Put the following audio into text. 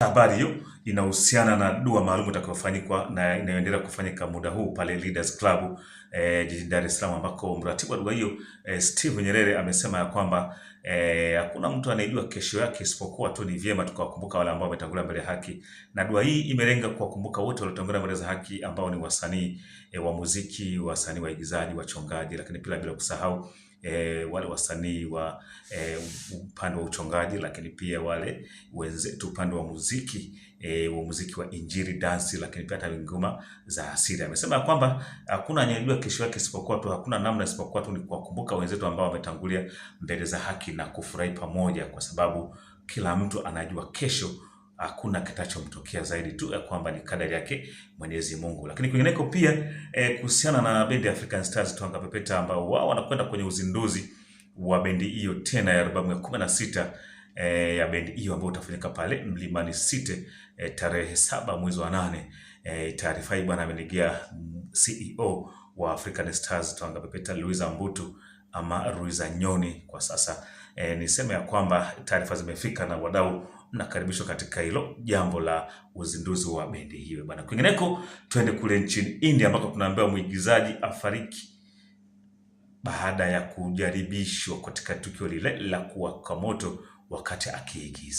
habari hiyo inahusiana na dua maalum itakayofanyika na inayoendelea kufanyika muda huu pale Leaders Club jijini Dar es Salaam, ambako mratibu wa dua hiyo Steve Nyerere amesema ya kwamba hakuna mtu anayejua kesho yake isipokuwa tu ni vyema tukawakumbuka wale ambao wametangulia mbele ya haki, na dua hii imelenga kuwakumbuka wote waliotangulia mbele za haki ambao ni wasanii wa muziki, wasanii waigizaji, wachongaji, lakini pia bila kusahau wale wasanii wa upande wa uchongaji, lakini pia wale wenzetu upande wa muziki wa muziki wa injili, dansi, lakini pia hata ngoma za asili. Amesema kwamba hakuna anayejua kesho yake isipokuwa tu, hakuna namna isipokuwa tu ni kuwakumbuka wenzetu ambao wametangulia mbele za haki na kufurahi pamoja, kwa sababu kila mtu anajua kesho hakuna kitachomtokea zaidi tu ya kwamba ni kadari yake Mwenyezi Mungu. Lakini kwingineko pia kuhusiana na bendi ya African Stars Twanga Pepeta, ambao wao wanakwenda kwenye uzinduzi wa bendi hiyo tena ya albamu ya 16 ya bendi hiyo ambayo utafanyika pale Mlimani City tarehe 7 mwezi wa 8. Taarifa hii bwana amenigia CEO wa African Stars Twanga Pepeta, Luiza Mbutu ama Luiza Nyoni kwa sasa. Niseme ya kwamba taarifa zimefika na wadau mnakaribishwa katika hilo jambo la uzinduzi wa bendi hiyo bwana. Kwingineko twende kule nchini India ambako tunaambiwa mwigizaji afariki baada ya kujaribishwa katika tukio lile la kuwaka moto wakati akiigiza.